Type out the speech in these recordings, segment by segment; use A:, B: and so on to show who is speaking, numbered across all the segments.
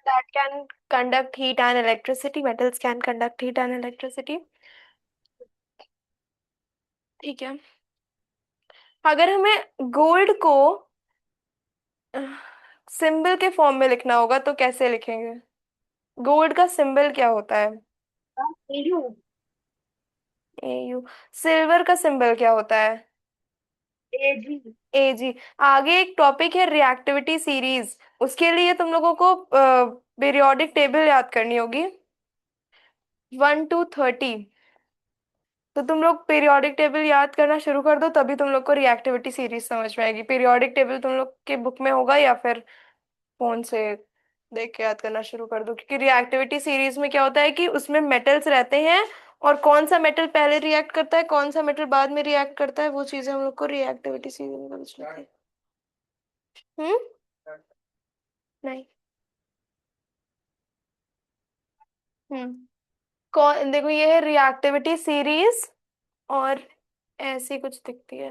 A: that can conduct heat and electricity. Metals can conduct heat and electricity. ठीक है। अगर हमें गोल्ड को सिंबल के फॉर्म में लिखना होगा तो कैसे लिखेंगे? गोल्ड का सिंबल क्या होता है?
B: एयू।
A: एयू। सिल्वर का सिंबल क्या होता है?
B: एजी।
A: एजी। आगे एक टॉपिक है रिएक्टिविटी सीरीज। उसके लिए तुम लोगों को पीरियोडिक टेबल याद करनी होगी, 1 to 30। तो तुम लोग पीरियोडिक टेबल याद करना शुरू कर दो, तभी तुम लोग को रिएक्टिविटी सीरीज समझ में आएगी। पीरियोडिक टेबल तुम लोग के बुक में होगा या फिर फोन से देख के याद करना शुरू कर दो, क्योंकि रिएक्टिविटी सीरीज में क्या होता है कि उसमें मेटल्स रहते हैं, और कौन सा मेटल पहले रिएक्ट करता है कौन सा मेटल बाद में रिएक्ट करता है, वो चीजें हम लोग को रिएक्टिविटी सीरीज में पता चलती है। हम्म। नहीं। हम्म। कौन देखो, ये है रिएक्टिविटी सीरीज, और ऐसी कुछ दिखती है।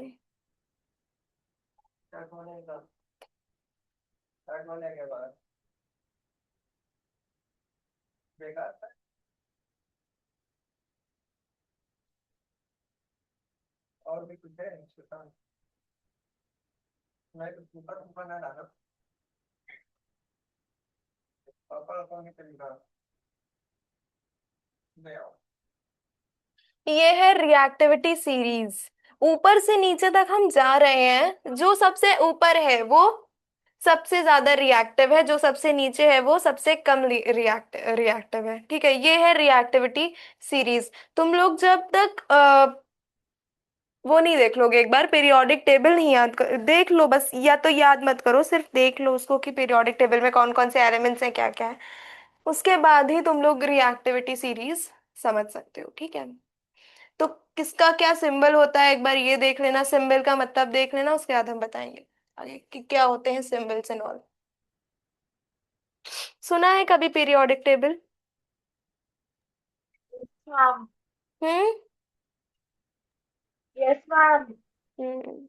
A: ये है रिएक्टिविटी सीरीज। ऊपर से नीचे तक हम जा रहे हैं, जो सबसे ऊपर है वो सबसे ज्यादा रिएक्टिव है, जो सबसे नीचे है वो सबसे कम रिएक्टिव है। ठीक है, ये है रिएक्टिविटी सीरीज। तुम लोग जब तक वो नहीं देख लोगे, एक बार पीरियोडिक टेबल नहीं याद देख लो बस, या तो याद मत करो, सिर्फ देख लो उसको कि पीरियोडिक टेबल में कौन कौन से एलिमेंट्स हैं, क्या क्या है। उसके बाद ही तुम लोग रिएक्टिविटी सीरीज समझ सकते हो। ठीक है। तो किसका क्या सिंबल होता है एक बार ये देख लेना, सिंबल का मतलब देख लेना, उसके बाद हम बताएंगे आगे कि क्या होते हैं सिंबल्स एंड ऑल। सुना है कभी periodic table?
B: Ma'am.
A: Hmm.
B: Yes ma'am.
A: Hmm.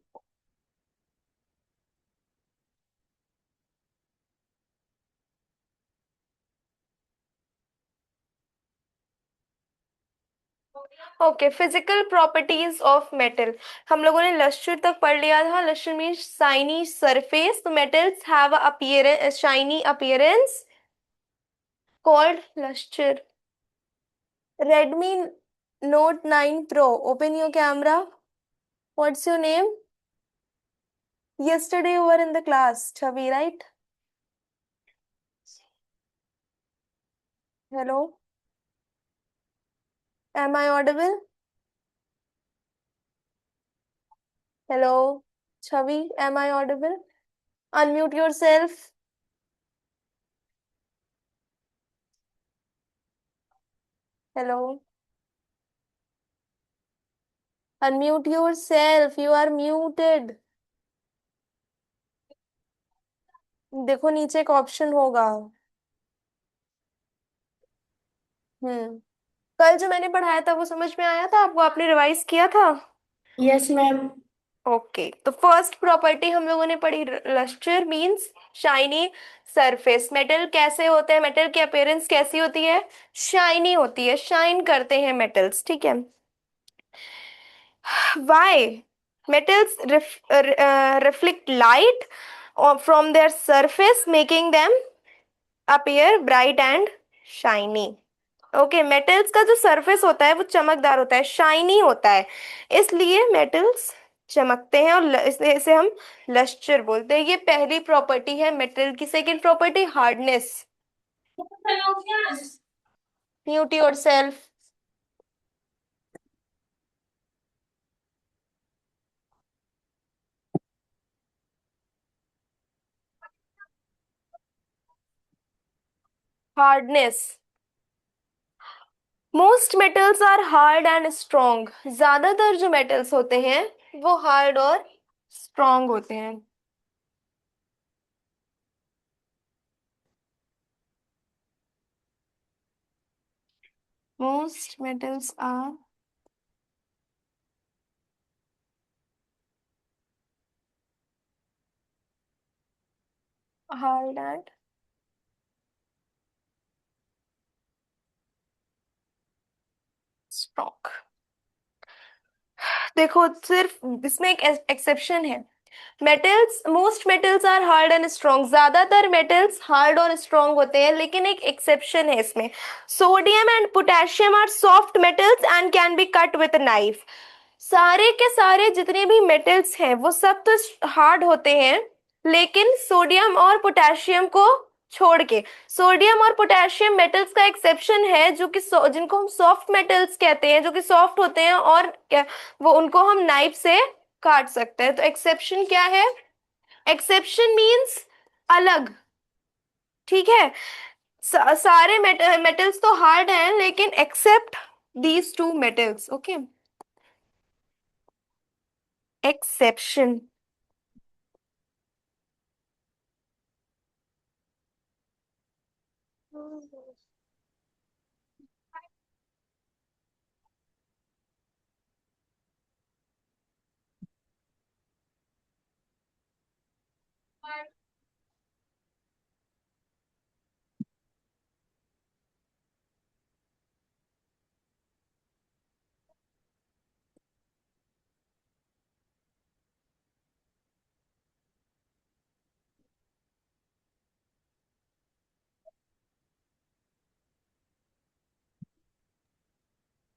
A: Okay, physical properties of metal. हम लोगों ने लस्टर तक पढ़ लिया था। लस्टर मीन्स शाइनी सरफेस, तो metals have appearance, shiny appearance, called lustre. Redmi Note 9 pro, open your camera. What's your name? Yesterday you were in the class, Chavi, right? Hello? Am I audible? Hello? Chavi, am I audible? Unmute yourself. Hello? Unmute yourself. You are muted. देखो नीचे एक option होगा। हम्म। कल जो मैंने पढ़ाया था वो समझ में आया था आपको? आपने रिवाइज किया था?
B: Yes ma'am.
A: ओके, तो फर्स्ट प्रॉपर्टी हम लोगों ने पढ़ी, lustre means shiny surface. Metal कैसे होते हैं, मेटल की अपीयरेंस कैसी होती है? शाइनी होती है, शाइन करते हैं मेटल्स। ठीक है। Why? Metals reflect light from their surface, making them appear bright and shiny. Okay, metals का जो सरफेस होता है वो चमकदार होता है, शाइनी होता है, इसलिए मेटल्स चमकते हैं, और इसे हम लस्टर बोलते हैं। ये पहली प्रॉपर्टी है मेटल की। Second property hardness. Mute yourself. Hardness. Most metals are hard and strong. ज्यादातर जो मेटल्स होते हैं वो हार्ड और स्ट्रॉन्ग होते हैं। Most metals are hard and strong. देखो सिर्फ इसमें एक एक्सेप्शन है। Metals, most metals are hard and strong, ज्यादातर मेटल्स हार्ड और स्ट्रॉन्ग होते हैं, लेकिन एक एक्सेप्शन है इसमें। Sodium and potassium are soft metals and can be cut with knife. सारे के सारे जितने भी मेटल्स हैं वो सब तो हार्ड होते हैं, लेकिन सोडियम और पोटेशियम को छोड़ के। सोडियम और पोटेशियम मेटल्स का एक्सेप्शन है, जो कि जिनको हम सॉफ्ट मेटल्स कहते हैं, जो कि सॉफ्ट होते हैं और वो उनको हम नाइफ से काट सकते हैं। तो एक्सेप्शन क्या है? एक्सेप्शन मींस अलग। ठीक है। सारे मेटल्स तो हार्ड हैं, लेकिन except these two metals. Okay. Exception.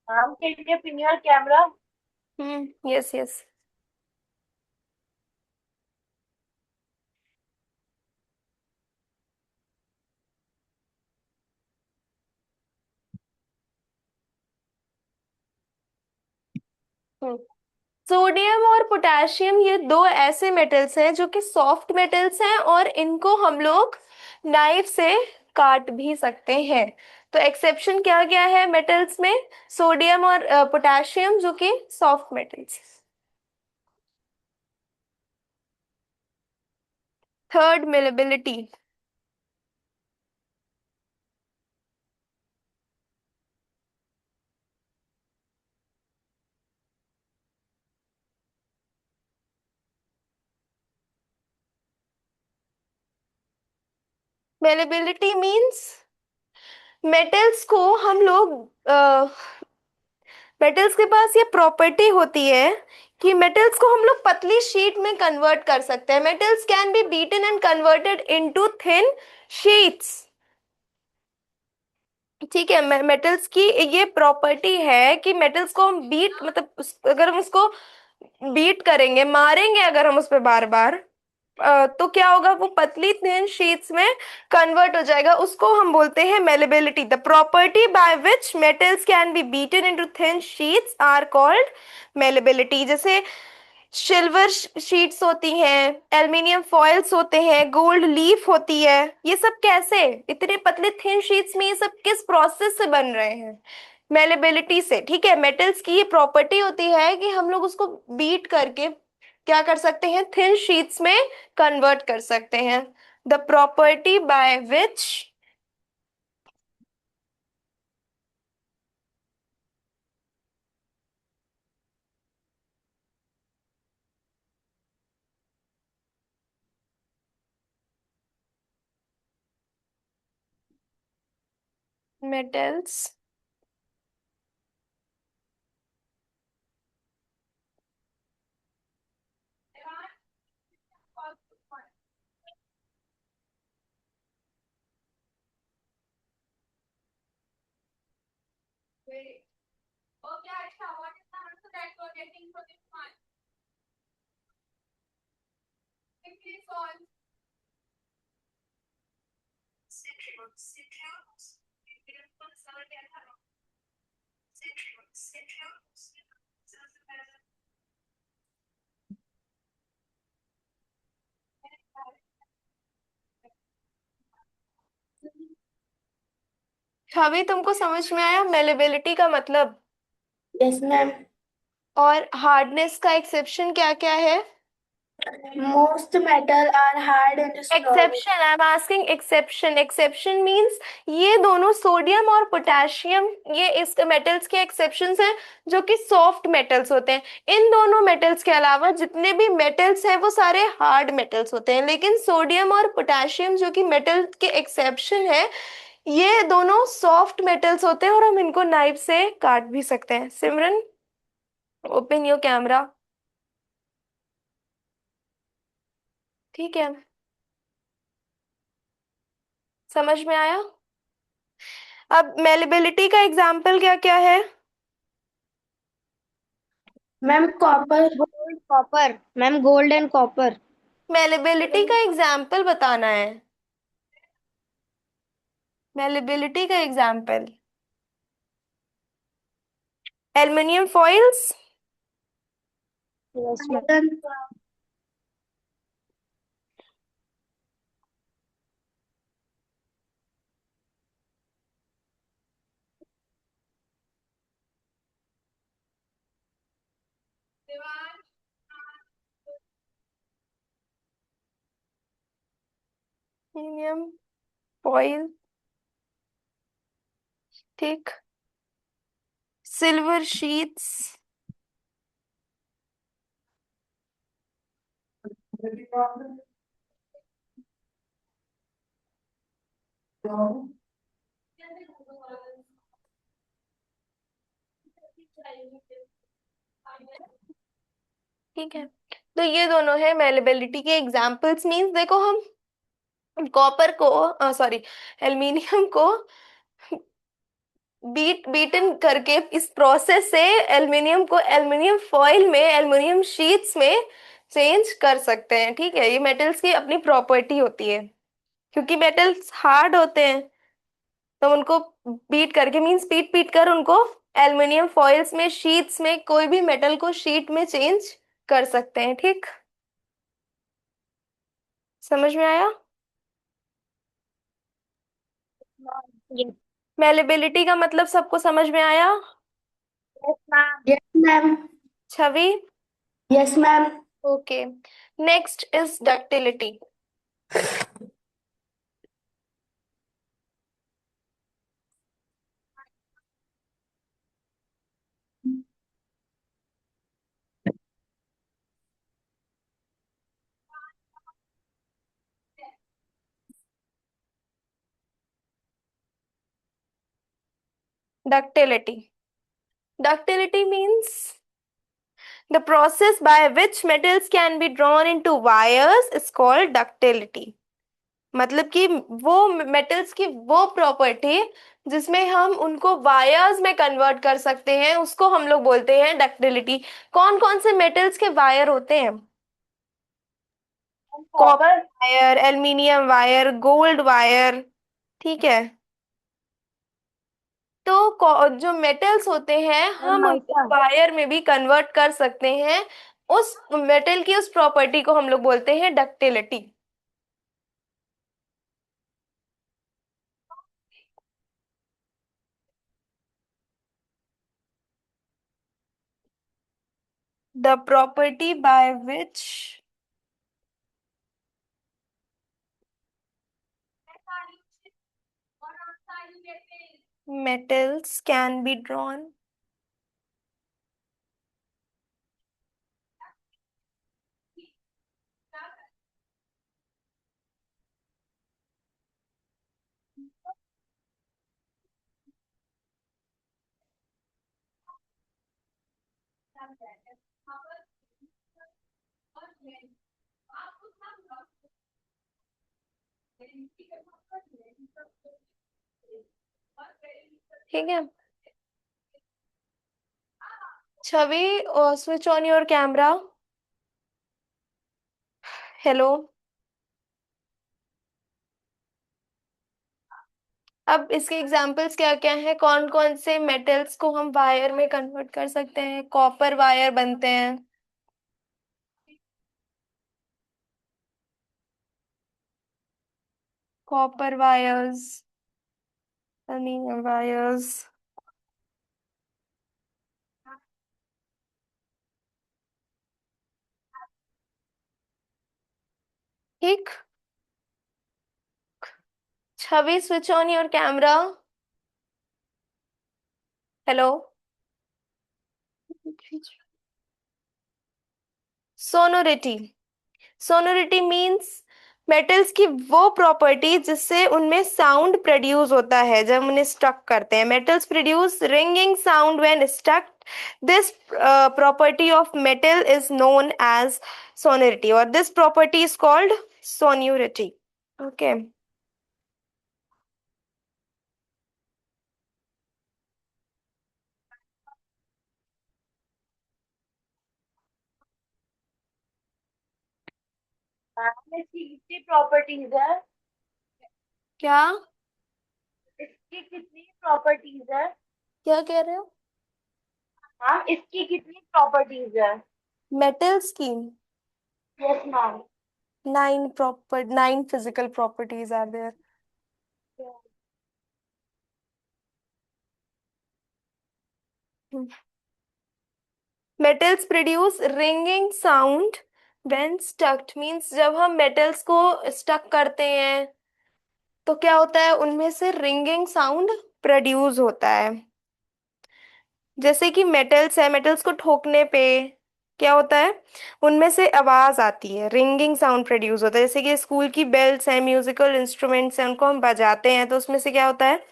B: Ma'am can you pin your camera?
A: Yes yes. Sodium और पोटेशियम ये दो ऐसे मेटल्स हैं जो कि सॉफ्ट मेटल्स हैं, और इनको हम लोग नाइफ से काट भी सकते हैं। तो एक्सेप्शन क्या क्या है मेटल्स में? सोडियम और पोटेशियम, जो कि soft metals. Third, malleability. Malleability means metals को हम लोग, मेटल्स के पास ये प्रॉपर्टी होती है कि मेटल्स को हम लोग पतली शीट में कन्वर्ट कर सकते हैं। Metals can be beaten and converted into thin sheets. ठीक है। मेटल्स की ये प्रॉपर्टी है कि मेटल्स को हम बीट, मतलब अगर हम उसको बीट करेंगे, मारेंगे अगर हम उस पे बार बार, तो क्या होगा? वो पतली थिन शीट्स में कन्वर्ट हो जाएगा। उसको हम बोलते हैं malleability. The property by which metals can be beaten into thin sheets are called malleability. जैसे सिल्वर शीट्स होती हैं, एल्युमिनियम फॉइल्स होते हैं, गोल्ड लीफ होती है। ये सब कैसे, इतने पतले थिन शीट्स में, ये सब किस प्रोसेस से बन रहे हैं? मेलेबिलिटी से। ठीक है। मेटल्स की ये प्रॉपर्टी होती है कि हम लोग उसको बीट करके क्या कर सकते हैं? थिन शीट्स में कन्वर्ट कर सकते हैं। The property by which metals अभी तुमको समझ में आया मेलेबिलिटी का मतलब?
B: Yes ma'am.
A: और हार्डनेस का एक्सेप्शन क्या क्या है?
B: Most metal are hard and strong.
A: Exception, I am asking exception. Exception means ये दोनों सोडियम और पोटेशियम, ये इस मेटल्स के एक्सेप्शंस हैं जो कि सॉफ्ट मेटल्स होते हैं। इन दोनों मेटल्स के अलावा जितने भी मेटल्स हैं वो सारे हार्ड मेटल्स होते हैं, लेकिन सोडियम और पोटेशियम जो कि मेटल के एक्सेप्शन है, ये दोनों सॉफ्ट मेटल्स होते हैं और हम इनको नाइफ से काट भी सकते हैं। सिमरन, ओपन योर कैमरा। ठीक है, समझ में आया? अब मेलेबिलिटी का एग्जाम्पल क्या क्या है?
B: Ma'am copper.
C: Gold copper ma'am, gold and copper.
A: Malleability का एग्जाम्पल बताना है। मेलेबिलिटी का example, aluminium foils.
C: Yes ma'am.
B: Iron.
A: Aluminium foil, ठीक। Silver sheets. ठीक है, तो ये दोनों है मेलेबिलिटी के एग्जाम्पल्स। मींस देखो, हम कॉपर को, सॉरी, एल्युमिनियम को बीटन करके इस प्रोसेस से एल्युमिनियम को एल्युमिनियम फॉइल में, एल्युमिनियम शीट्स में चेंज कर सकते हैं। ठीक है, ये मेटल्स की अपनी प्रॉपर्टी होती है। क्योंकि मेटल्स हार्ड होते हैं तो उनको बीट करके, मींस पीट पीट कर उनको एल्युमिनियम फॉइल्स में, शीट्स में, कोई भी मेटल को शीट में चेंज कर सकते हैं। ठीक, समझ में आया?
C: यस।
A: मेलेबिलिटी का मतलब सबको समझ में आया?
C: Yes ma'am.
B: Yes ma'am.
A: Chhavi,
B: yes ma'am.
A: Okay. Next is ductility. Ductility, ductility means the process by which metals can be drawn into wires is called ductility। मतलब कि वो मेटल्स की वो प्रॉपर्टी जिसमें हम उनको वायर्स में कन्वर्ट कर सकते हैं, उसको हम लोग बोलते हैं डक्टिलिटी। कौन कौन से मेटल्स के वायर होते हैं? Copper
B: copper.
A: Wire, aluminium wire, gold wire. ठीक है, तो जो मेटल्स होते हैं
C: मैम
A: हम उनको
C: माइका।
A: वायर में भी कन्वर्ट कर सकते हैं। उस मेटल की उस प्रॉपर्टी को हम लोग बोलते हैं ductility. The property by which metals can be drawn, ठीक है। Chhavi, switch on your camera. Hello. अब इसके एग्जांपल्स क्या क्या हैं? कौन कौन से मेटल्स को हम वायर में कन्वर्ट कर सकते हैं? कॉपर वायर बनते हैं, कॉपर वायर्स, एल्युमिनियम वायर्स। ठीक। Chhavi, switch on your camera. Hello. Sonority. Sonority means metals की वो प्रॉपर्टी जिससे उनमें साउंड प्रोड्यूस होता है जब हम उन्हें स्टक करते हैं। Metals produce ringing sound when stuck. This property of metal is known as sonority, और this property is called sonority. Okay.
B: Ma'am इसकी कितनी प्रॉपर्टीज है?
A: क्या?
B: इसकी कितनी प्रॉपर्टीज है?
A: क्या कह रहे हो?
B: मैम इसकी कितनी प्रॉपर्टीज है?
A: मेटल्स की
B: yes ma'am.
A: 9 physical properties are there. Metals produce ringing sound when स्टक्ड, means जब हम मेटल्स को स्टक करते हैं तो क्या होता है, उनमें से रिंगिंग साउंड प्रोड्यूस होता है। जैसे कि मेटल्स है, मेटल्स को ठोकने पे क्या होता है, उनमें से आवाज आती है, रिंगिंग साउंड प्रोड्यूस होता है। जैसे कि स्कूल की बेल्स हैं, म्यूजिकल इंस्ट्रूमेंट्स हैं, उनको हम बजाते हैं तो उसमें से क्या होता है,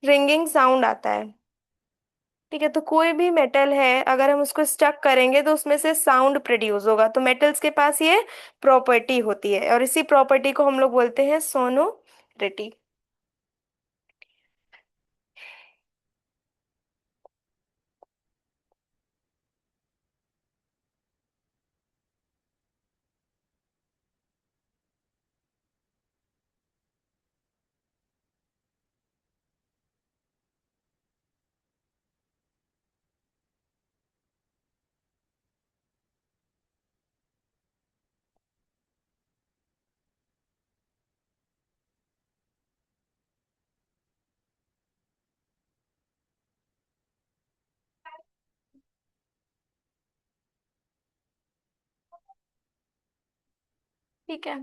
A: रिंगिंग साउंड आता है। ठीक है, तो कोई भी मेटल है अगर हम उसको स्टक करेंगे तो उसमें से साउंड प्रोड्यूस होगा। तो मेटल्स के पास ये प्रॉपर्टी होती है और इसी प्रॉपर्टी को हम लोग बोलते हैं सोनोरिटी। ठीक है,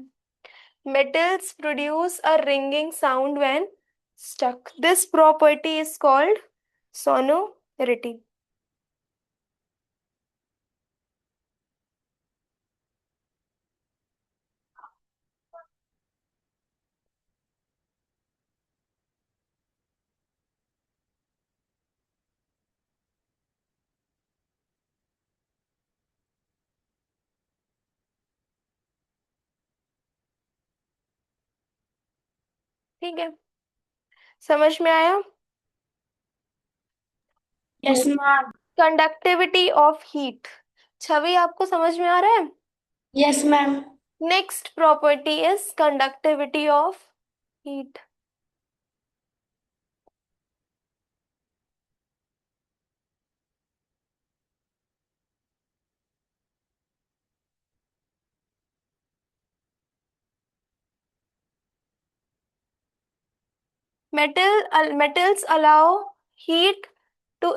A: metals produce a ringing sound when stuck. This property is called sonority. ठीक है, समझ में आया?
B: Yes ma'am.
A: Conductivity of heat. Chhavi, आपको समझ में आ रहा है?
B: Yes ma'am.
A: Next property is conductivity of heat. Metals allow heat to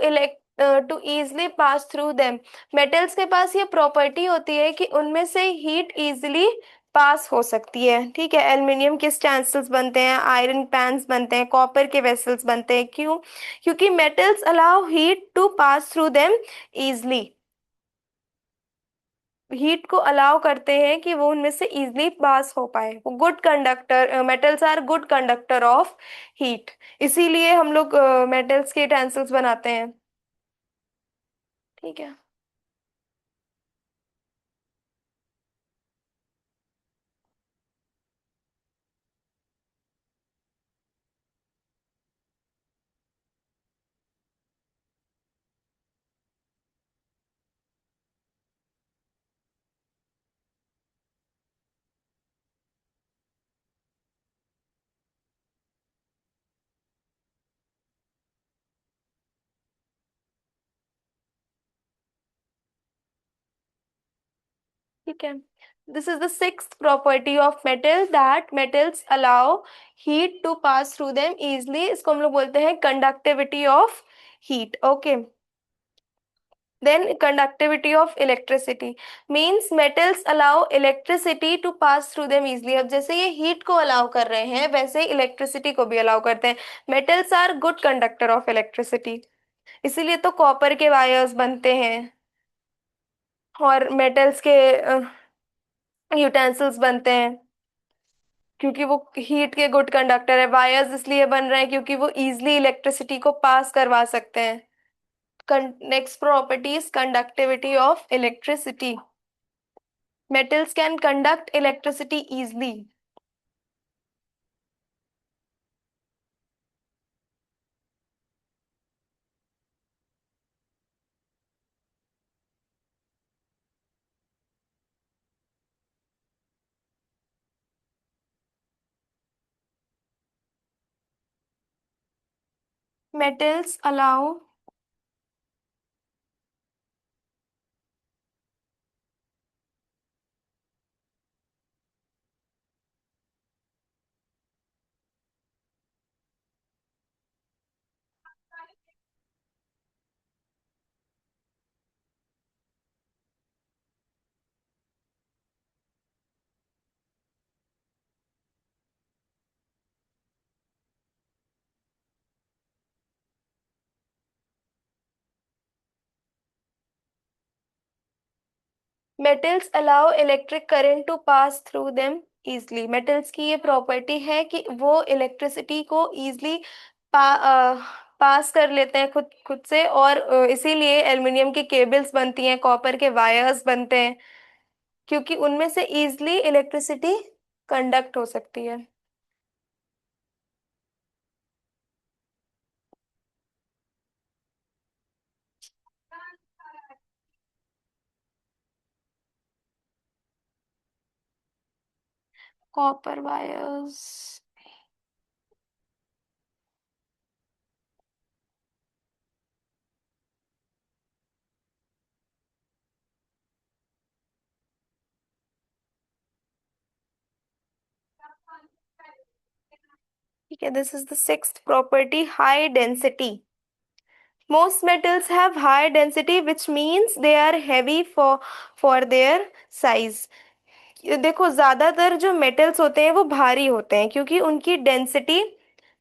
A: easily pass through them. Metals के पास ये प्रॉपर्टी होती है कि उनमें से हीट इजीली पास हो सकती है। ठीक है, एल्युमिनियम के स्टैंसिल्स बनते हैं, आयरन पैन्स बनते हैं, कॉपर के वेसल्स बनते हैं। क्यों? क्योंकि metals allow heat to pass through them easily. Heat को अलाउ करते हैं कि वो उनमें से इजीली पास हो पाए। वो good conductor, metals are good conductor of heat. इसीलिए हम लोग मेटल्स के टेंसिल्स बनाते हैं। ठीक है। ठीक है, this is the sixth property of metal, that metals allow heat to pass through them easily. इसको हम लोग बोलते हैं conductivity of heat. Okay. Then conductivity of electricity means metals allow electricity to pass through them easily. अब जैसे ये heat को allow कर रहे हैं वैसे ही इलेक्ट्रिसिटी को भी अलाउ करते हैं. Metals are good conductor of electricity. इसीलिए तो कॉपर के वायर्स बनते हैं और मेटल्स के यूटेंसिल्स बनते हैं क्योंकि वो हीट के गुड कंडक्टर है. वायर्स इसलिए बन रहे हैं क्योंकि वो इजिली इलेक्ट्रिसिटी को पास करवा सकते हैं. Next property is conductivity of electricity. Metals can conduct electricity easily. Metals allow metals allow electric current to pass through them easily. Metals की ये प्रॉपर्टी है कि वो इलेक्ट्रिसिटी को इजली पास कर लेते हैं खुद खुद से. और इसीलिए एल्युमिनियम की केबल्स बनती हैं, कॉपर के वायर्स बनते हैं क्योंकि उनमें से इजली इलेक्ट्रिसिटी कंडक्ट हो सकती है. Copper wires. ठीक है, this is the sixth property, high density. Most metals have high density, which means they are heavy for their size. ये देखो, ज्यादातर जो मेटल्स होते हैं वो भारी होते हैं क्योंकि उनकी डेंसिटी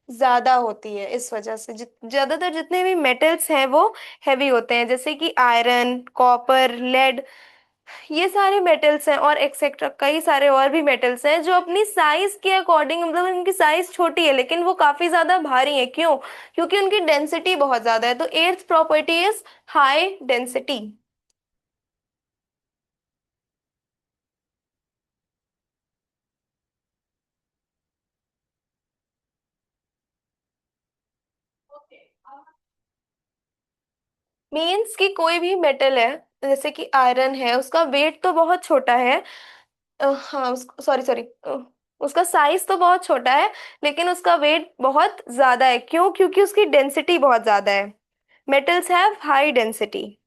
A: ज्यादा होती है. इस वजह से ज्यादातर जितने भी मेटल्स हैं वो हैवी होते हैं, जैसे कि आयरन, कॉपर, लेड. ये सारे मेटल्स हैं और एक्सेट्रा कई सारे और भी मेटल्स हैं जो अपनी साइज के अकॉर्डिंग, मतलब उनकी साइज छोटी है लेकिन वो काफी ज्यादा भारी है. क्यों? क्योंकि उनकी डेंसिटी बहुत ज्यादा है. तो eighth property is high density. Means कि कोई भी मेटल है, जैसे कि आयरन है, उसका वेट तो बहुत छोटा है. हाँ, सॉरी सॉरी, उसका साइज तो बहुत छोटा है लेकिन उसका वेट बहुत ज्यादा है. क्यों? क्योंकि उसकी डेंसिटी बहुत ज्यादा है. Metals have high density.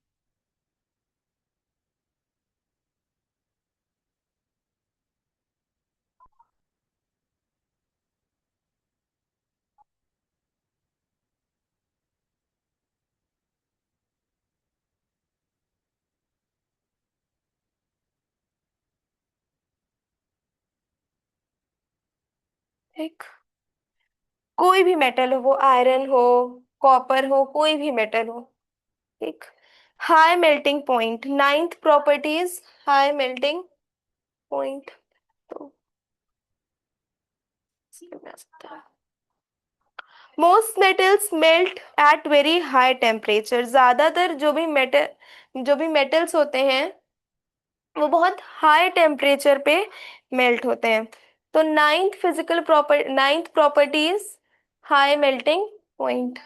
A: ठीक. कोई भी मेटल हो, वो आयरन हो, कॉपर हो, कोई भी मेटल हो. ठीक. High melting point, ninth properties high melting point. तो इसमें आ सकता है. Most metals melt at very high temperature. ज्यादातर जो भी मेटल्स होते हैं वो बहुत हाई टेम्परेचर पे मेल्ट होते हैं. तो ninth property is high melting point.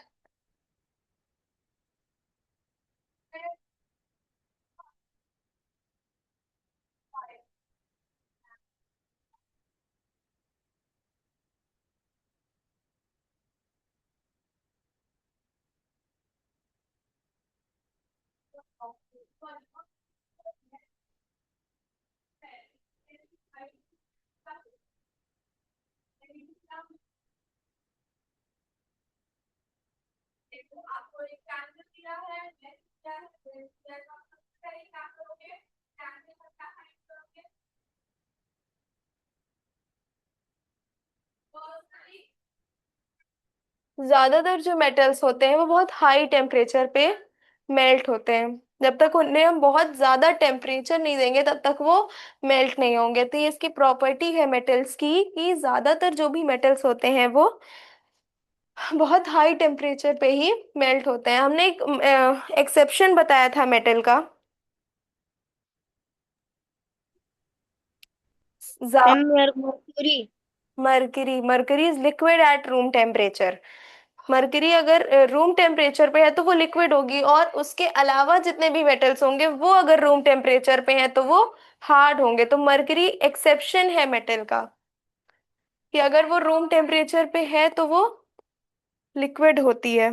A: ज्यादातर जो मेटल्स होते हैं वो बहुत हाई टेम्परेचर पे मेल्ट होते हैं। जब तक उन्हें हम बहुत ज्यादा टेम्परेचर नहीं देंगे तब तक वो मेल्ट नहीं होंगे। तो ये इसकी प्रॉपर्टी है मेटल्स की कि ज्यादातर जो भी मेटल्स होते हैं वो बहुत हाई टेम्परेचर पे ही मेल्ट होते हैं। हमने एक एक्सेप्शन बताया था मेटल का।
C: Ma'am mercury.
A: Mercury mercury is liquid at room temperature. Mercury अगर रूम टेम्परेचर पे है तो वो लिक्विड होगी, और उसके अलावा जितने भी मेटल्स होंगे वो अगर रूम टेम्परेचर पे हैं तो वो हार्ड होंगे। तो मरकरी एक्सेप्शन है मेटल का कि अगर वो रूम टेम्परेचर पे है तो वो लिक्विड होती है।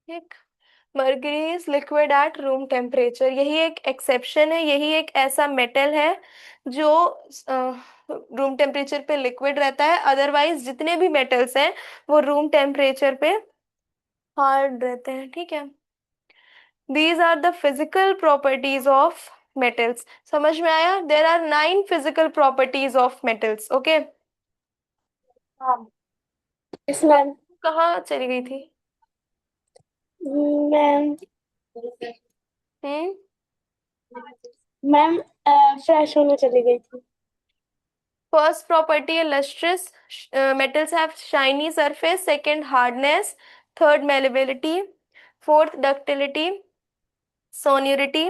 A: ठीक। Mercury is liquid at room temperature, यही एक एक्सेप्शन है, यही एक ऐसा मेटल है जो रूम टेम्परेचर पे लिक्विड रहता है। अदरवाइज जितने भी मेटल्स हैं वो रूम टेम्परेचर पे हार्ड रहते हैं। ठीक है। These are the physical properties of metals. समझ में आया? There are 9 physical properties of metals. Okay.
B: हाँ। Yes ma'am.
A: कहाँ चली गई थी?
B: मैम
A: हम्म।
B: मैम फ्रेश होने चली गई थी।
A: First property है lustrous. Metals have shiny surface. Second, hardness. Third, malleability. Fourth, ductility. Sonority.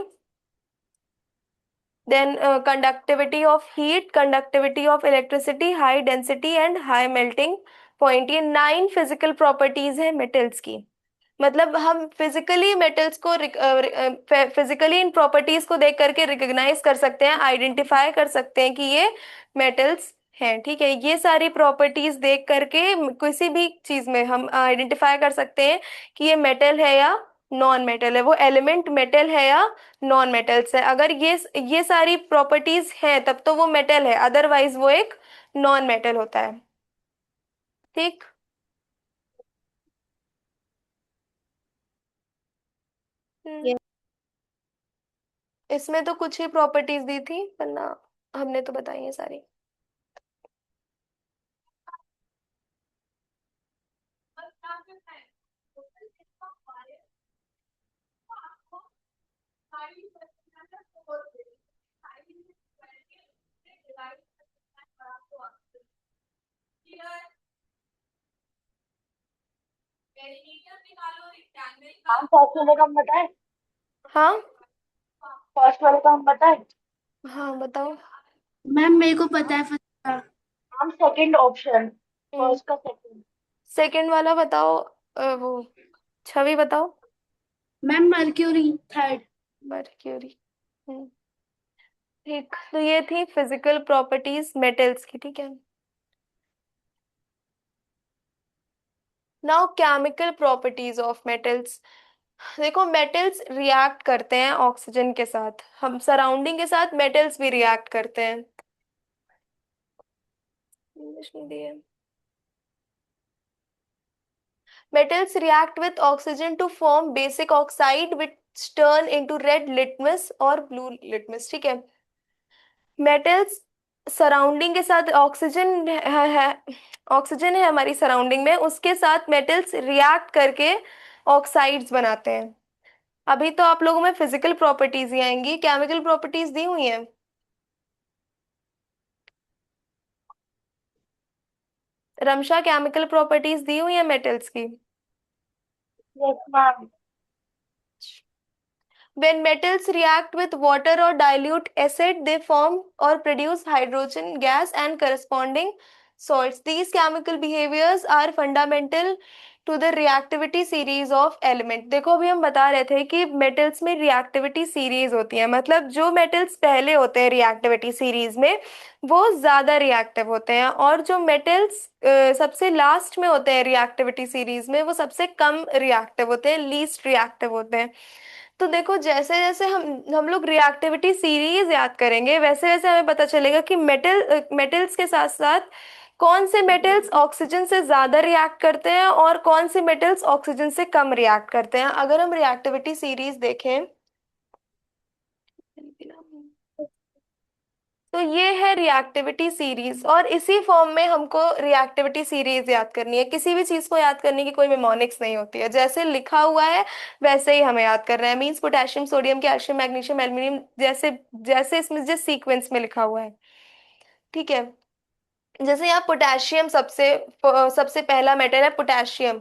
A: Then conductivity of heat, conductivity of electricity, high density and high melting point। ये 9 फिजिकल प्रॉपर्टीज है metals की। मतलब हम फिजिकली मेटल्स को physically in properties को देख करके recognise कर सकते हैं, आइडेंटिफाई कर सकते हैं कि ये मेटल्स हैं। ठीक है। ये सारी प्रॉपर्टीज देख करके किसी भी चीज में हम आइडेंटिफाई कर सकते हैं कि ये मेटल है या नॉन मेटल है, वो एलिमेंट मेटल है या नॉन मेटल्स है। अगर ये सारी प्रॉपर्टीज हैं तब तो वो मेटल है, अदरवाइज वो एक नॉन मेटल होता है। ठीक। हम्म,
C: ये
A: इसमें तो कुछ ही प्रॉपर्टीज दी थी, वरना हमने तो बताई है सारी।
B: हाँ, फर्स्ट वाले का हम बताए।
A: हाँ।
B: फर्स्ट वाले का हम बताए।
A: हाँ बताओ।
B: मैम मेरे को पता है फर्स्ट का। हम सेकंड ऑप्शन।
A: हम्म।
B: फर्स्ट का सेकंड।
A: सेकंड वाला बताओ। वो छवि बताओ।
B: Ma'am mercury third.
A: मर्क्यूरी। हम्म। ठीक। तो ये थी फिजिकल प्रॉपर्टीज मेटल्स की। ठीक है। Now chemical properties of metals. देखो मेटल्स रिएक्ट करते हैं ऑक्सीजन के साथ, हम सराउंडिंग के साथ मेटल्स भी रिएक्ट करते हैं। इंग्लिश में दिए। Metals react with oxygen to form basic oxide which turn into red litmus और blue litmus। ठीक है। मेटल्स सराउंडिंग के साथ ऑक्सीजन है ऑक्सीजन है हमारी सराउंडिंग में, उसके साथ मेटल्स रिएक्ट करके ऑक्साइड्स बनाते हैं। अभी तो आप लोगों में फिजिकल प्रॉपर्टीज ही आएंगी, केमिकल प्रॉपर्टीज दी हुई हैं। रमशा, केमिकल प्रॉपर्टीज दी हुई है मेटल्स की।
B: Yes ma'am.
A: When metals react with water or dilute acid, they form or produce hydrogen gas and corresponding salts. These chemical behaviors are fundamental to the reactivity series of element. देखो अभी हम बता रहे थे कि metals में reactivity series होती है, मतलब जो metals पहले होते हैं reactivity series में वो ज्यादा reactive होते हैं, और जो metals सबसे लास्ट में होते हैं reactivity series में वो सबसे कम reactive होते हैं, least reactive होते हैं। तो देखो जैसे जैसे हम लोग रिएक्टिविटी सीरीज याद करेंगे वैसे वैसे हमें पता चलेगा कि मेटल्स के साथ साथ कौन से मेटल्स ऑक्सीजन से ज्यादा रिएक्ट करते हैं और कौन से मेटल्स ऑक्सीजन से कम रिएक्ट करते हैं। अगर हम रिएक्टिविटी सीरीज देखें तो ये है रिएक्टिविटी सीरीज, और इसी फॉर्म में हमको रिएक्टिविटी सीरीज याद करनी है। किसी भी चीज को याद करने की कोई मेमोनिक्स नहीं होती है, जैसे लिखा हुआ है वैसे ही हमें याद करना है। Means potassium, sodium, calcium, magnesium, aluminium, जैसे जैसे इसमें जिस सीक्वेंस में लिखा हुआ है, ठीक है। जैसे यहाँ पोटेशियम सबसे सबसे पहला मेटल है पोटेशियम।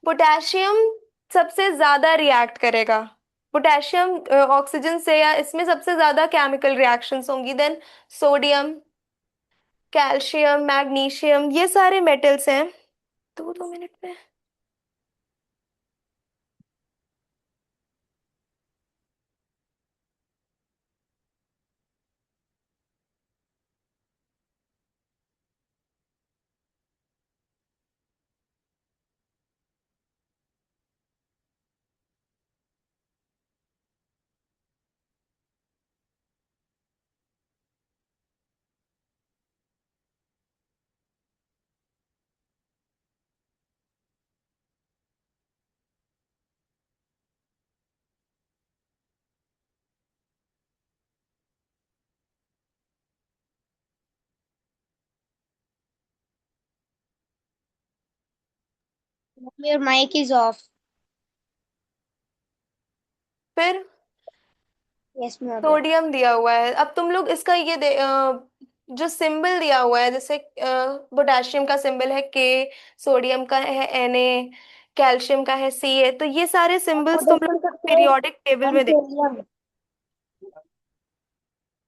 A: पोटेशियम सबसे ज्यादा रिएक्ट करेगा, पोटेशियम ऑक्सीजन से, या इसमें सबसे ज्यादा केमिकल रिएक्शंस होंगी। देन सोडियम, कैल्शियम, मैग्नीशियम, ये सारे मेटल्स हैं। 2 2 मिनट में।
C: Your mic is off.
A: फिर
C: Yes, Murali.
A: सोडियम दिया हुआ है। अब तुम लोग इसका जो सिंबल दिया हुआ है, जैसे पोटेशियम का सिंबल है के, सोडियम का है Na, कैल्शियम का है Ca, तो ये सारे सिंबल्स तुम लोग पीरियोडिक टेबल में देख।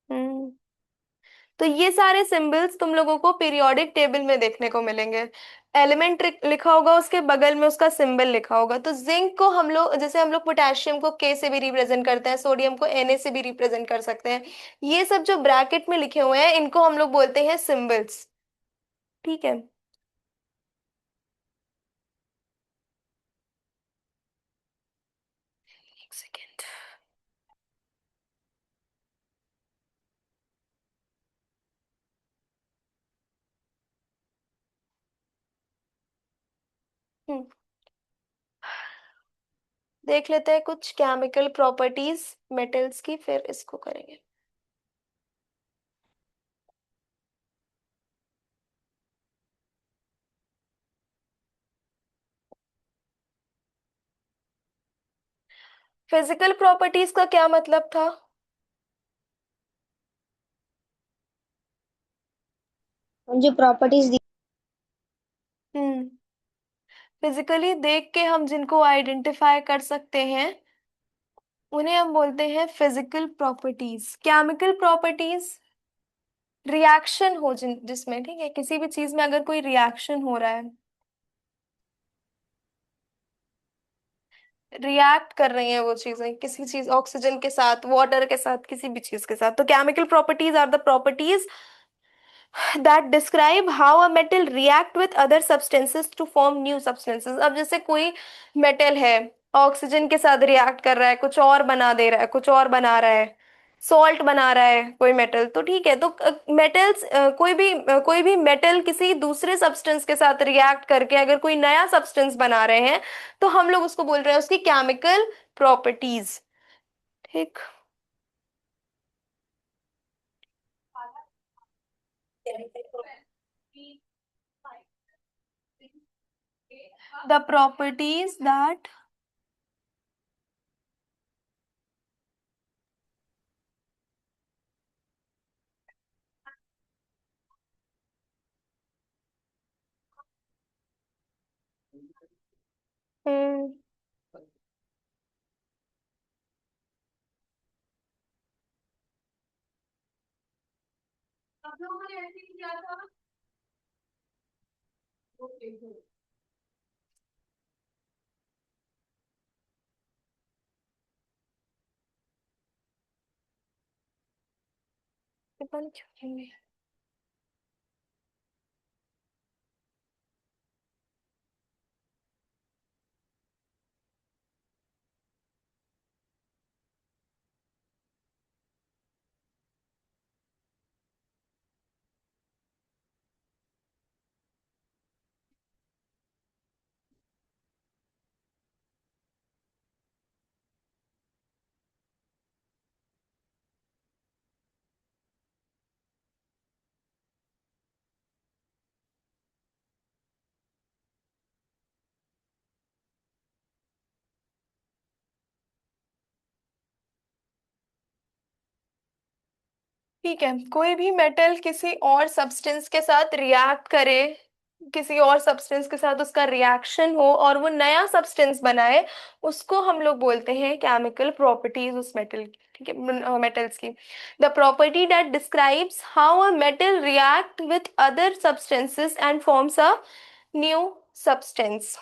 A: हम्म तो ये सारे सिंबल्स तुम लोगों को पीरियोडिक टेबल में देखने को मिलेंगे। एलिमेंट लिखा होगा, उसके बगल में उसका सिंबल लिखा होगा। तो जिंक को हम लोग, जैसे हम लोग पोटेशियम को के से भी रिप्रेजेंट करते हैं, सोडियम को Na से भी रिप्रेजेंट कर सकते हैं। ये सब जो ब्रैकेट में लिखे हुए हैं इनको हम लोग बोलते हैं सिंबल्स, ठीक है। एक सेकेंड। हम्म देख लेते हैं कुछ केमिकल प्रॉपर्टीज मेटल्स की, फिर इसको करेंगे। फिजिकल प्रॉपर्टीज का क्या मतलब था?
C: जो प्रॉपर्टीज
A: हम्म फिजिकली देख के हम जिनको आइडेंटिफाई कर सकते हैं उन्हें हम बोलते हैं physical properties. Chemical properties reaction हो जिसमें, ठीक है, किसी भी चीज में अगर कोई रिएक्शन हो रहा है, रिएक्ट कर रही हैं वो चीजें, किसी चीज ऑक्सीजन के साथ, वाटर के साथ, किसी भी चीज के साथ, तो chemical properties are the properties that describe how a metal react with other substances to form new substances। अब जैसे कोई मेटल है, ऑक्सीजन के साथ रिएक्ट कर रहा है, कुछ और बना दे रहा है, कुछ और बना रहा है, सॉल्ट बना रहा है कोई मेटल, तो ठीक है। तो मेटल्स, कोई भी मेटल किसी दूसरे सब्सटेंस के साथ रिएक्ट करके अगर कोई नया सब्सटेंस बना रहे हैं तो हम लोग उसको बोल रहे हैं उसकी केमिकल प्रॉपर्टीज, ठीक। the properties that हम्म बंद क्यों नहीं हुई? ठीक है, कोई भी मेटल किसी और सब्सटेंस के साथ रिएक्ट करे, किसी और सब्सटेंस के साथ उसका रिएक्शन हो और वो नया सब्सटेंस बनाए, उसको हम लोग बोलते हैं केमिकल प्रॉपर्टीज उस मेटल की। ठीक है, मेटल्स की। The property that describes how a metal react with other substances and forms a new substance.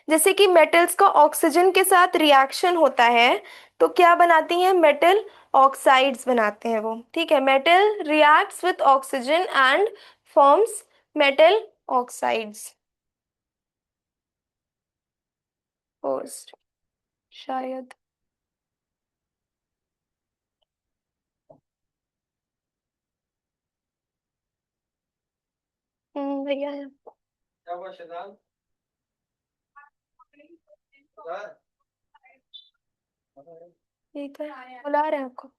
A: जैसे कि मेटल्स का ऑक्सीजन के साथ रिएक्शन होता है, तो क्या बनाती हैं? मेटल ऑक्साइड्स बनाते हैं वो। ठीक है, metal reacts with oxygen and forms metal oxides. First शायद। भैया है। ठीक है, बुला रहे हैं आपको।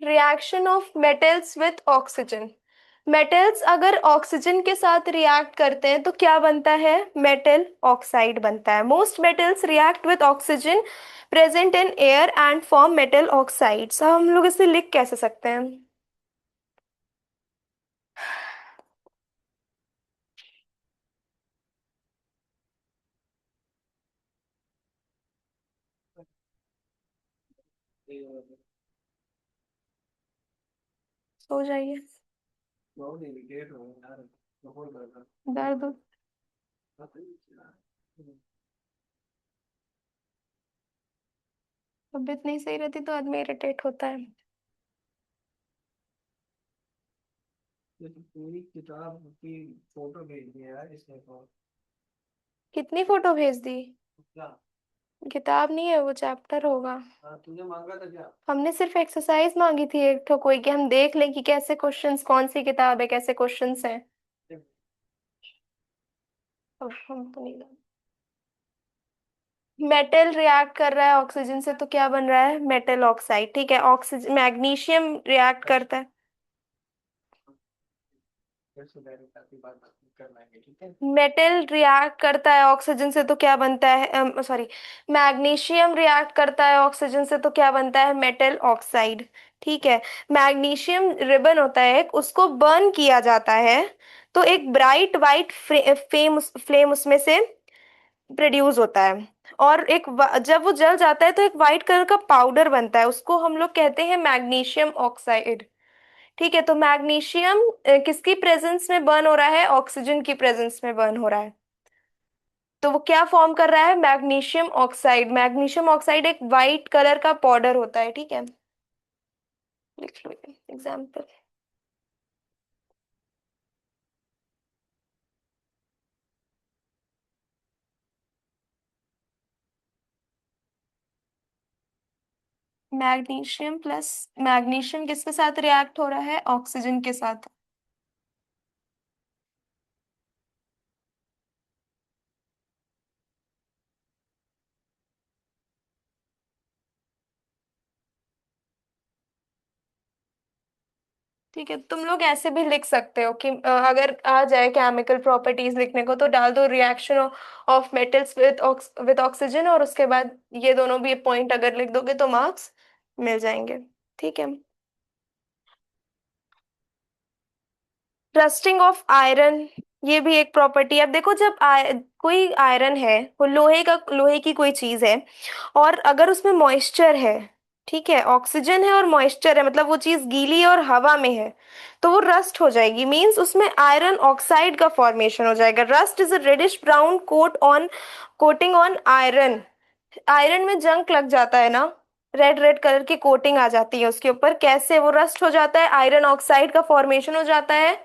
A: Reaction of metals with oxygen. Metals अगर ऑक्सीजन के साथ रिएक्ट करते हैं तो क्या बनता है? मेटल ऑक्साइड बनता है। Most metals react with oxygen present in air and form metal oxides. अब हम लोग इसे लिख कैसे सकते हैं? सो जाइए। दर्द। तबीयत नहीं सही रहती तो आदमी इरिटेट होता है।
D: पूरी किताब की फोटो भेज दिया यार इसने तो।
A: कितनी फोटो भेज दी?
D: क्या?
A: किताब नहीं है, वो चैप्टर होगा।
D: हाँ, तुझे मांगा था क्या?
A: हमने सिर्फ एक्सरसाइज मांगी थी एक तो, कोई कि हम देख लें कि कैसे क्वेश्चंस, कौन सी किताब है, कैसे क्वेश्चंस हैं। अब हम तो नहीं। मेटल रिएक्ट कर रहा है ऑक्सीजन से तो क्या बन रहा है? Metal oxide. ठीक है, ऑक्सीजन मैग्नीशियम रिएक्ट करता है।
D: फिर से डायरेक्ट आपकी बात करना है, ठीक है?
A: मेटल रिएक्ट करता है ऑक्सीजन से तो क्या बनता है? सॉरी, मैग्नीशियम रिएक्ट करता है ऑक्सीजन से तो क्या बनता है? Metal oxide. ठीक है, मैग्नीशियम रिबन होता है एक, उसको बर्न किया जाता है तो एक ब्राइट वाइट फ्लेम उसमें से प्रोड्यूस होता है। और जब वो जल जाता है तो एक वाइट कलर का पाउडर बनता है, उसको हम लोग कहते हैं मैग्नीशियम ऑक्साइड। ठीक है, तो मैग्नीशियम किसकी प्रेजेंस में बर्न हो रहा है? ऑक्सीजन की प्रेजेंस में बर्न हो रहा है। तो वो क्या फॉर्म कर रहा है? Magnesium oxide. मैग्नीशियम ऑक्साइड एक वाइट कलर का पाउडर होता है। ठीक है, लिख लो एग्जाम्पल। मैग्नीशियम प्लस, मैग्नीशियम किसके साथ रिएक्ट हो रहा है? ऑक्सीजन के साथ। ठीक है, तुम लोग ऐसे भी लिख सकते हो कि अगर आ जाए केमिकल प्रॉपर्टीज लिखने को तो डाल दो reaction of metals with oxygen, और उसके बाद ये दोनों भी पॉइंट अगर लिख दोगे तो मार्क्स मिल जाएंगे। ठीक है। रस्टिंग ऑफ आयरन, ये भी एक प्रॉपर्टी है। अब देखो, जब कोई आयरन है, वो लोहे की कोई चीज है, और अगर उसमें मॉइस्चर है, ठीक है, ऑक्सीजन है और मॉइस्चर है, मतलब वो चीज गीली है और हवा में है, तो वो रस्ट हो जाएगी। मींस उसमें आयरन ऑक्साइड का फॉर्मेशन हो जाएगा। Rust is a reddish brown coating on iron. Iron में जंक लग जाता है ना, रेड रेड कलर की कोटिंग आ जाती है उसके ऊपर। कैसे वो रस्ट हो जाता है? आयरन ऑक्साइड का फॉर्मेशन हो जाता है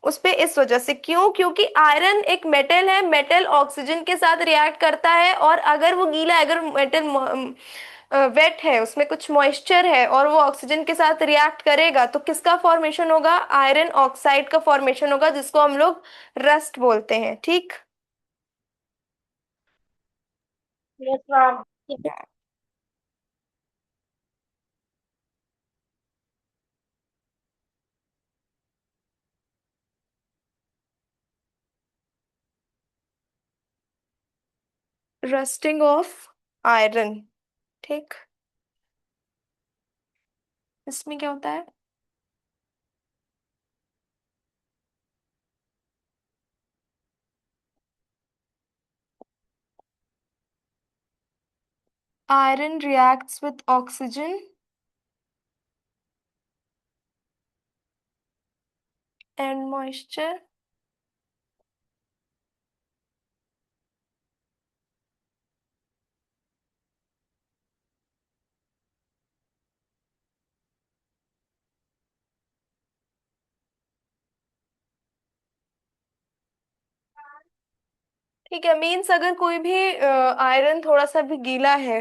A: उस पे, इस वजह से। क्यों? क्योंकि आयरन एक मेटल है, मेटल ऑक्सीजन के साथ रिएक्ट करता है, और अगर वो गीला है, अगर मेटल वेट है, उसमें कुछ मॉइस्चर है, और वो ऑक्सीजन के साथ रिएक्ट करेगा, तो किसका फॉर्मेशन होगा? आयरन ऑक्साइड का फॉर्मेशन होगा, जिसको हम लोग रस्ट बोलते हैं। ठीक।
B: Yes, ma'am.
A: Rusting of iron. ठीक। इसमें क्या होता है? Iron reacts with oxygen and moisture. ठीक है। मीन्स अगर कोई भी आयरन थोड़ा सा भी गीला है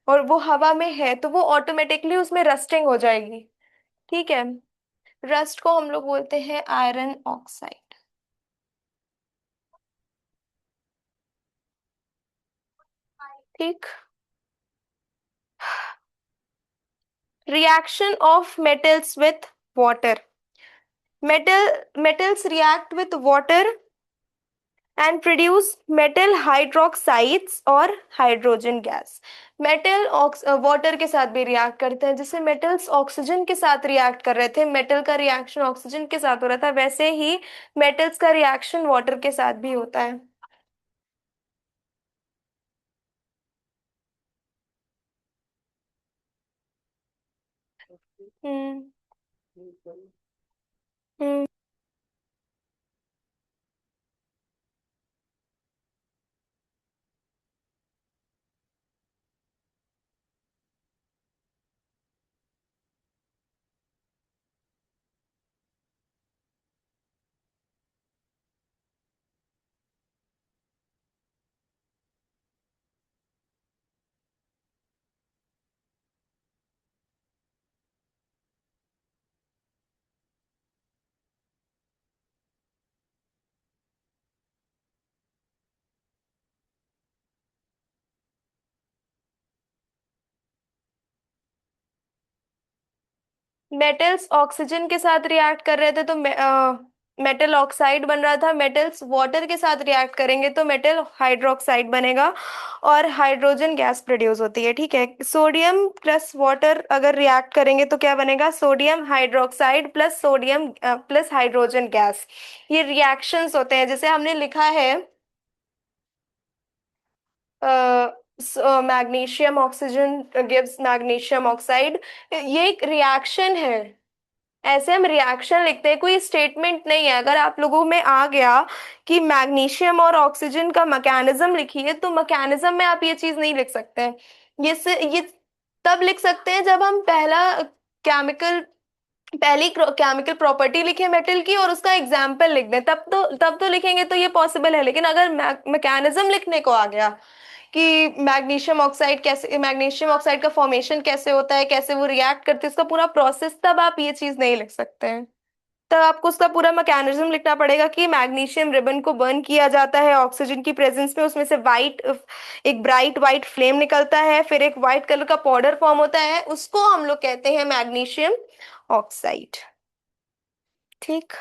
A: और वो हवा में है, तो वो ऑटोमेटिकली उसमें रस्टिंग हो जाएगी। ठीक है। रस्ट को हम लोग बोलते हैं आयरन ऑक्साइड। ठीक। Reaction of metals with water. Metals react with water and produce metal hydroxides और हाइड्रोजन गैस। मेटल वाटर के साथ भी रिएक्ट करते हैं। जैसे मेटल्स ऑक्सीजन के साथ रिएक्ट कर रहे थे, मेटल का रिएक्शन ऑक्सीजन के साथ हो रहा था, वैसे ही मेटल्स का रिएक्शन वाटर के साथ भी होता है। हम्म। हम्म। मेटल्स ऑक्सीजन के साथ रिएक्ट कर रहे थे, तो मेटल ऑक्साइड बन रहा था। मेटल्स वाटर के साथ रिएक्ट करेंगे तो मेटल हाइड्रोक्साइड बनेगा, और हाइड्रोजन गैस प्रोड्यूस होती है। ठीक है। सोडियम प्लस वाटर अगर रिएक्ट करेंगे तो क्या बनेगा? Sodium hydroxide plus sodium plus hydrogen gas. ये रिएक्शंस होते हैं। जैसे हमने लिखा है magnesium oxygen gives magnesium oxide, ये एक रिएक्शन है। ऐसे हम रिएक्शन लिखते हैं, कोई स्टेटमेंट नहीं है। अगर आप लोगों में आ गया कि मैग्नीशियम और ऑक्सीजन का मैकेनिज्म लिखिए, तो मैकेनिज्म में आप ये चीज नहीं लिख सकते हैं। ये तब लिख सकते हैं जब हम केमिकल पहली केमिकल प्रॉपर्टी लिखे मेटल की और उसका एग्जाम्पल लिख दें, तब तो लिखेंगे, तो ये पॉसिबल है। लेकिन अगर मैकेनिज्म लिखने को आ गया कि मैग्नीशियम ऑक्साइड का फॉर्मेशन कैसे होता है, कैसे वो रिएक्ट करते हैं, उसका पूरा प्रोसेस, तब आप ये चीज नहीं लिख सकते हैं। तब आपको उसका पूरा मैकेनिज्म लिखना पड़ेगा कि मैग्नीशियम रिबन को बर्न किया जाता है ऑक्सीजन की प्रेजेंस में, उसमें से एक ब्राइट वाइट फ्लेम निकलता है, फिर एक वाइट कलर का पाउडर फॉर्म होता है, उसको हम लोग कहते हैं मैग्नीशियम ऑक्साइड। ठीक।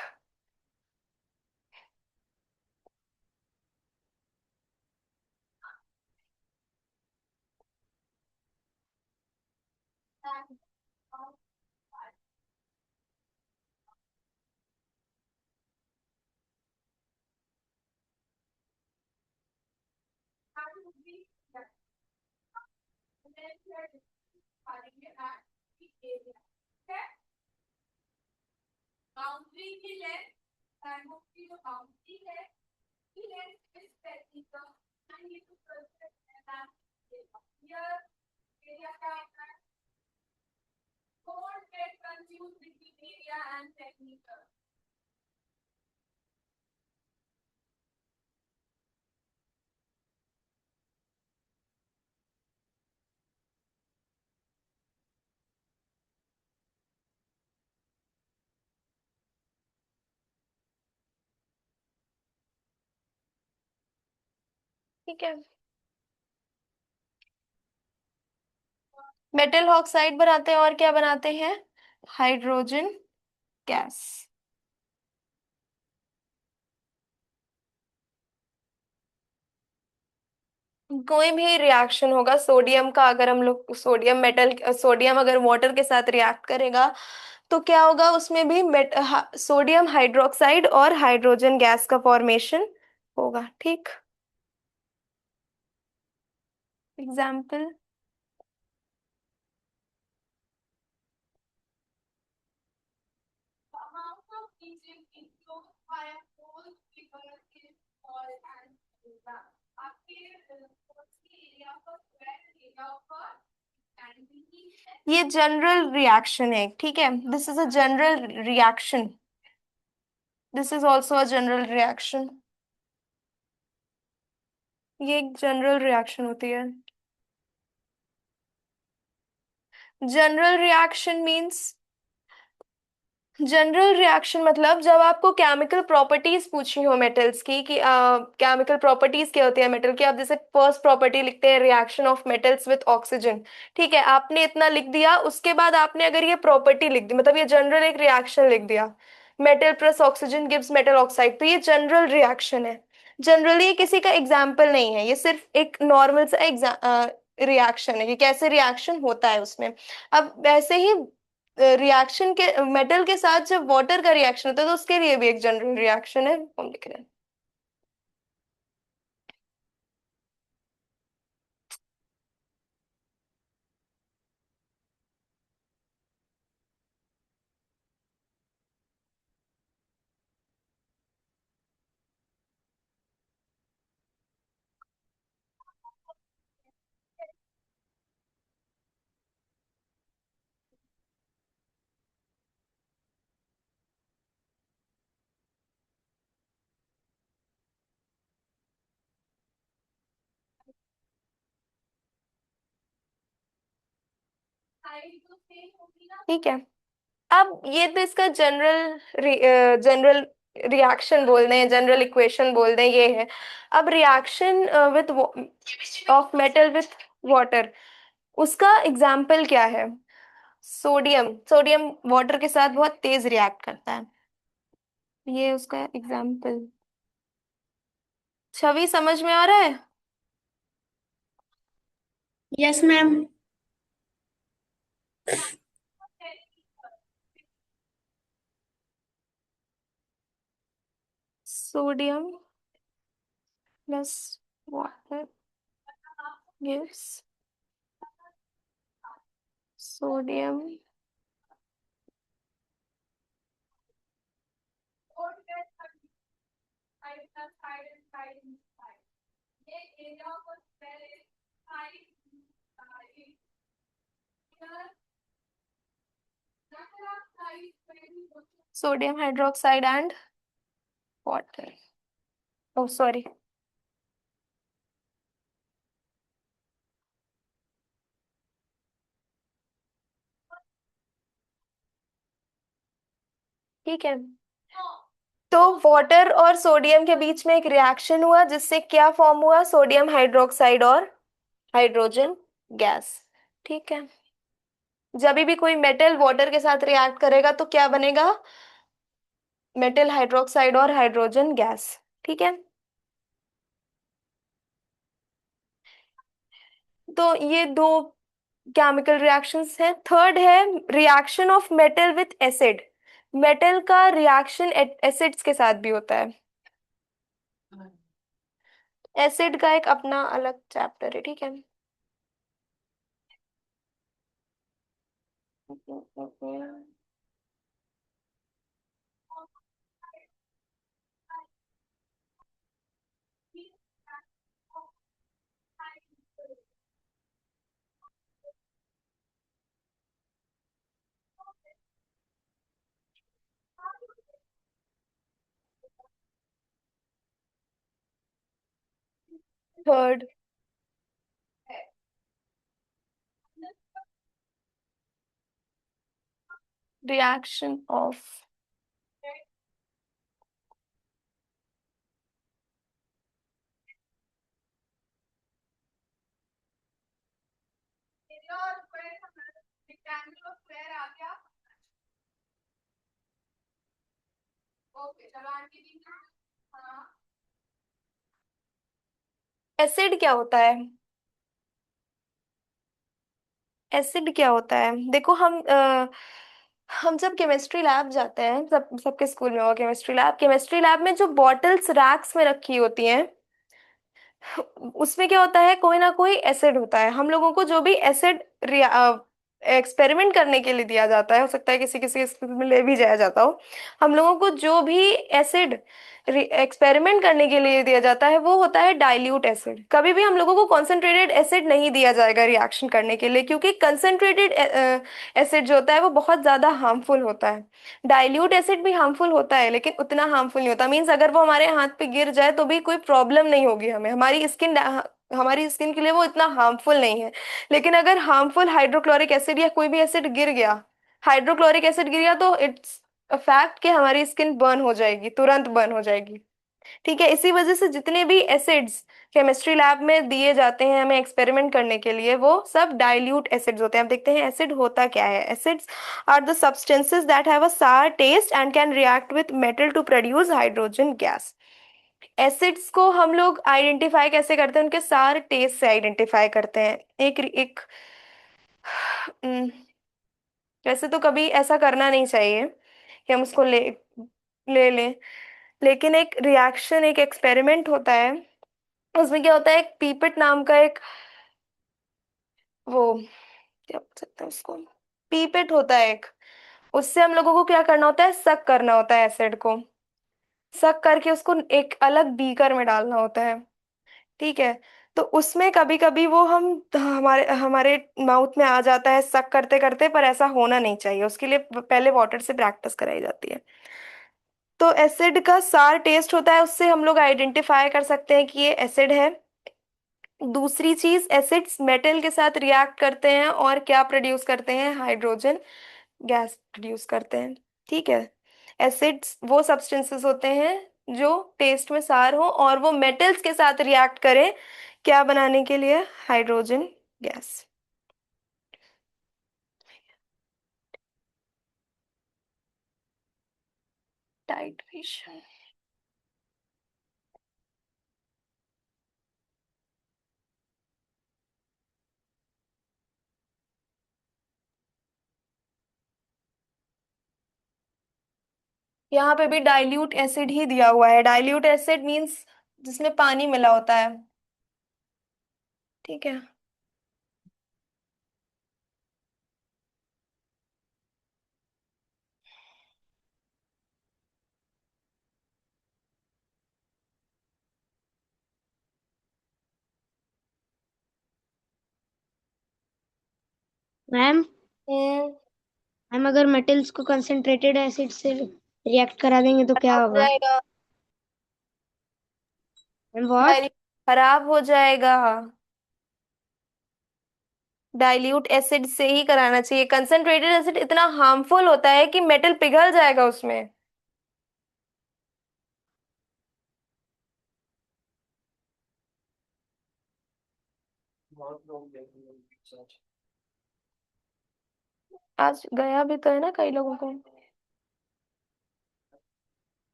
A: ठीक है, मेटल ऑक्साइड बनाते हैं और क्या बनाते हैं? Hydrogen gas. कोई भी रिएक्शन होगा सोडियम का, अगर हम लोग सोडियम अगर वाटर के साथ रिएक्ट करेगा तो क्या होगा, उसमें भी सोडियम हाइड्रोक्साइड और हाइड्रोजन गैस का फॉर्मेशन होगा। ठीक, एग्जाम्पल। ये जनरल रिएक्शन है, ठीक है, this is a general reaction, this is also a general reaction. ये एक जनरल रिएक्शन होती है। General reaction means, general reaction मतलब जब आपको केमिकल प्रॉपर्टीज पूछी हो मेटल्स की, कि केमिकल प्रॉपर्टीज क्या होती है मेटल की, आप जैसे फर्स्ट प्रॉपर्टी लिखते हैं reaction of metals with oxygen. ठीक है, आपने इतना लिख दिया, उसके बाद आपने अगर ये प्रॉपर्टी लिख दी, मतलब ये जनरल एक रिएक्शन लिख दिया, metal plus oxygen gives metal oxide, तो ये जनरल रिएक्शन है। जनरली ये किसी का एग्जाम्पल नहीं है, ये सिर्फ एक नॉर्मल सा रिएक्शन है कि कैसे रिएक्शन होता है उसमें। अब वैसे ही रिएक्शन के मेटल के साथ जब वाटर का रिएक्शन होता है तो उसके लिए भी एक जनरल रिएक्शन है, हम लिख रहे हैं। ठीक है, अब ये तो इसका जनरल रिएक्शन बोल दें, जनरल इक्वेशन बोल दें, ये है। अब reaction width of metal with water, उसका एग्जाम्पल क्या है? सोडियम, सोडियम वाटर के साथ बहुत तेज रिएक्ट करता है, ये उसका एग्जाम्पल। छवि समझ में आ रहा है?
B: Yes, ma'am.
A: Sodium plus water gives sodium sodium hydroxide and water, oh sorry, ठीक है। तो वाटर और सोडियम के बीच में एक रिएक्शन हुआ जिससे क्या फॉर्म हुआ? सोडियम हाइड्रोक्साइड और हाइड्रोजन गैस। ठीक है, जब भी कोई मेटल वाटर के साथ रिएक्ट करेगा तो क्या बनेगा? मेटल हाइड्रोक्साइड और हाइड्रोजन गैस। ठीक है, तो ये दो केमिकल रिएक्शंस हैं। थर्ड है reaction of metal with acid. Metal का रिएक्शन एसिड्स के साथ भी होता है। एसिड का एक अपना अलग चैप्टर है, ठीक है। थर्ड, रिएक्शन ऑफ एसिड क्या होता है? एसिड क्या होता है, देखो हम जब केमिस्ट्री लैब जाते हैं, सबके स्कूल में होगा केमिस्ट्री लैब में जो बॉटल्स रैक्स में रखी होती हैं, उसमें क्या होता है, कोई ना कोई एसिड होता है। हम लोगों को जो भी एसिड एक्सपेरिमेंट करने के लिए दिया जाता है, हो सकता है किसी किसी स्कूल में ले भी जाया जाता हो, हम लोगों को जो भी एसिड एक्सपेरिमेंट करने के लिए दिया जाता है वो होता है डाइल्यूट एसिड। कभी भी हम लोगों को कॉन्सेंट्रेटेड एसिड नहीं दिया जाएगा रिएक्शन करने के लिए, क्योंकि कंसेंट्रेटेड एसिड जो होता है वो बहुत ज्यादा हार्मफुल होता है। डाइल्यूट एसिड भी हार्मफुल होता है लेकिन उतना हार्मफुल नहीं होता। मीन्स अगर वो हमारे हाथ पे गिर जाए तो भी कोई प्रॉब्लम नहीं होगी हमें, हमारी स्किन के लिए वो इतना हार्मफुल नहीं है। लेकिन अगर हार्मफुल हाइड्रोक्लोरिक एसिड या कोई भी एसिड गिर गया, हाइड्रोक्लोरिक एसिड गिर गया, तो इट्स अ फैक्ट कि हमारी स्किन बर्न हो जाएगी, तुरंत बर्न हो जाएगी। ठीक है, इसी वजह से जितने भी एसिड्स केमिस्ट्री लैब में दिए जाते हैं हमें एक्सपेरिमेंट करने के लिए, वो सब डाइल्यूट एसिड्स होते हैं। अब देखते हैं एसिड होता क्या है। Acids are the substances that have a sour taste and can react with metal to produce hydrogen gas. Acids को हम लोग आइडेंटिफाई कैसे करते हैं, उनके सार टेस्ट से आइडेंटिफाई करते हैं। एक एक वैसे तो कभी ऐसा करना नहीं चाहिए कि हम उसको ले ले लें, लेकिन एक रिएक्शन, एक एक्सपेरिमेंट होता है, उसमें क्या होता है, एक पीपेट नाम का एक, वो क्या बोल सकते हैं उसको, पीपेट होता है एक। उससे हम लोगों को क्या करना होता है, सक करना होता है एसिड को। सक करके उसको एक अलग बीकर में डालना होता है, ठीक है। तो उसमें कभी कभी वो हम हमारे हमारे माउथ में आ जाता है सक करते करते, पर ऐसा होना नहीं चाहिए, उसके लिए पहले वाटर से प्रैक्टिस कराई जाती है। तो एसिड का सार टेस्ट होता है, उससे हम लोग आइडेंटिफाई कर सकते हैं कि ये एसिड है। दूसरी चीज, एसिड्स मेटल के साथ रिएक्ट करते हैं और क्या प्रोड्यूस करते हैं, हाइड्रोजन गैस प्रोड्यूस करते हैं, ठीक है। एसिड्स वो सब्सटेंसेस होते हैं जो टेस्ट में सार हो और वो मेटल्स के साथ रिएक्ट करें, क्या बनाने के लिए, हाइड्रोजन गैस। टाइट्रेशन, यहाँ पे भी डाइल्यूट एसिड ही दिया हुआ है। डाइल्यूट एसिड मींस जिसमें पानी मिला होता है, ठीक है।
C: मैम,
A: हम्म।
C: मैम अगर मेटल्स को कंसंट्रेटेड एसिड से रिएक्ट करा देंगे तो क्या
A: खराब हो
C: होगा?
A: जाएगा,
C: मैम व्हाट?
A: डाइल्यूट खराब हो जाएगा। डाइल्यूट एसिड से ही कराना चाहिए। कंसंट्रेटेड एसिड इतना हार्मफुल होता है कि मेटल पिघल जाएगा उसमें।
D: बहुत लोग देखेंगे सच।
A: आज गया भी तो है ना कई लोगों को।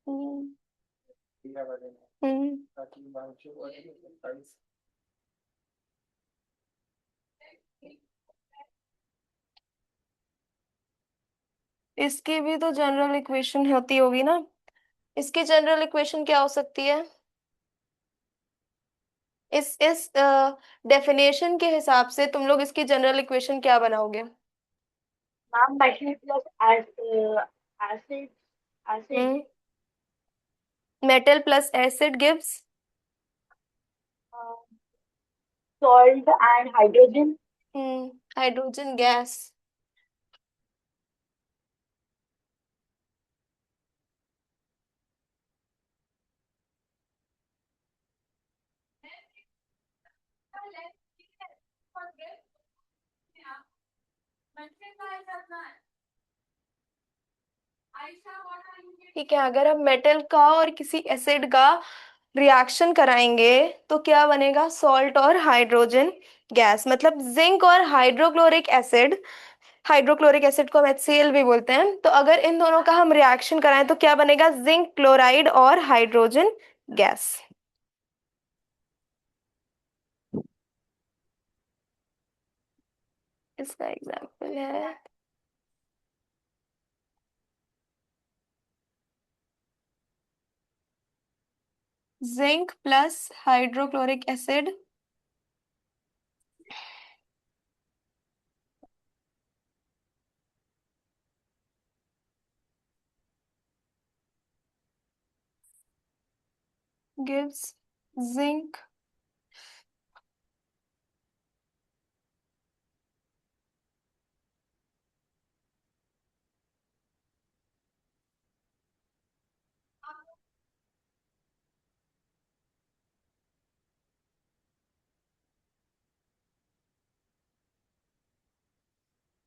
A: हम्म।
D: दिया बने
A: हम्म।
D: ताकि बाकी और प्राइस
A: इसकी भी तो जनरल इक्वेशन होती होगी ना। इसकी जनरल इक्वेशन क्या हो सकती है? इस डेफिनेशन के हिसाब से तुम लोग इसकी जनरल इक्वेशन क्या बनाओगे?
B: Ma'am, metal plus acid, acid,
A: hmm metal plus acid gives
B: uh, salt and hydrogen.
A: Hydrogen gas. ठीक है, अगर हम मेटल का और किसी एसिड का रिएक्शन कराएंगे तो क्या बनेगा? सॉल्ट और हाइड्रोजन गैस। मतलब जिंक और हाइड्रोक्लोरिक एसिड को हम HCl भी बोलते हैं। तो अगर इन दोनों का हम रिएक्शन कराएं तो क्या बनेगा? जिंक क्लोराइड और हाइड्रोजन गैस। इसका एग्जाम्पल है zinc plus hydrochloric acid gives zinc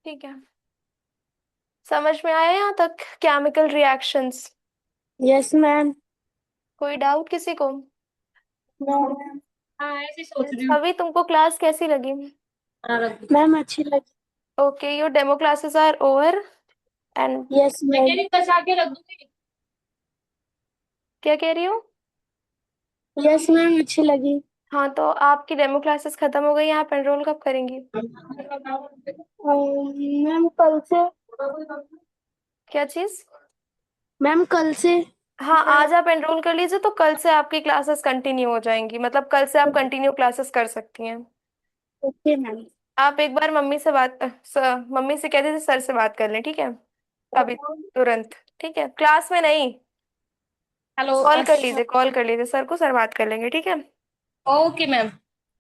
A: ठीक है, समझ में आया यहाँ तक केमिकल रिएक्शंस?
B: Yes, ma'am.
A: कोई डाउट किसी को?
B: No, ma'am.
C: हाँ ऐसे सोच रही हूँ।
A: अभी तुमको क्लास कैसी लगी?
B: Ma'am, अच्छी लगी.
A: Okay, your demo classes are over and
B: Yes, ma'am.
C: Mechanic बचा के रख दूंगी।
A: क्या कह रही हो?
B: Yes, ma'am, अच्छी लगी.
A: हाँ, तो आपकी डेमो क्लासेस खत्म हो गई, आप एनरोल कब करेंगी?
B: मैम कल से.
A: क्या चीज?
B: मैम कल से.
A: हाँ, आज आप एनरोल कर लीजिए तो कल से आपकी क्लासेस कंटिन्यू हो जाएंगी। मतलब कल से आप कंटिन्यू क्लासेस कर सकती हैं।
B: Okay ma'am.
A: आप एक बार मम्मी से कह दीजिए सर से बात कर लें, ठीक है? अभी तुरंत। ठीक है, क्लास में नहीं,
C: हेलो।
A: कॉल कर लीजिए सर को, सर बात कर लेंगे, ठीक है?
C: Okay ma'am.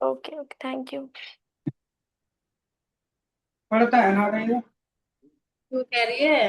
A: Okay okay, thank you.
D: पढ़ता है ना रही है।
C: क्यों कह रही है?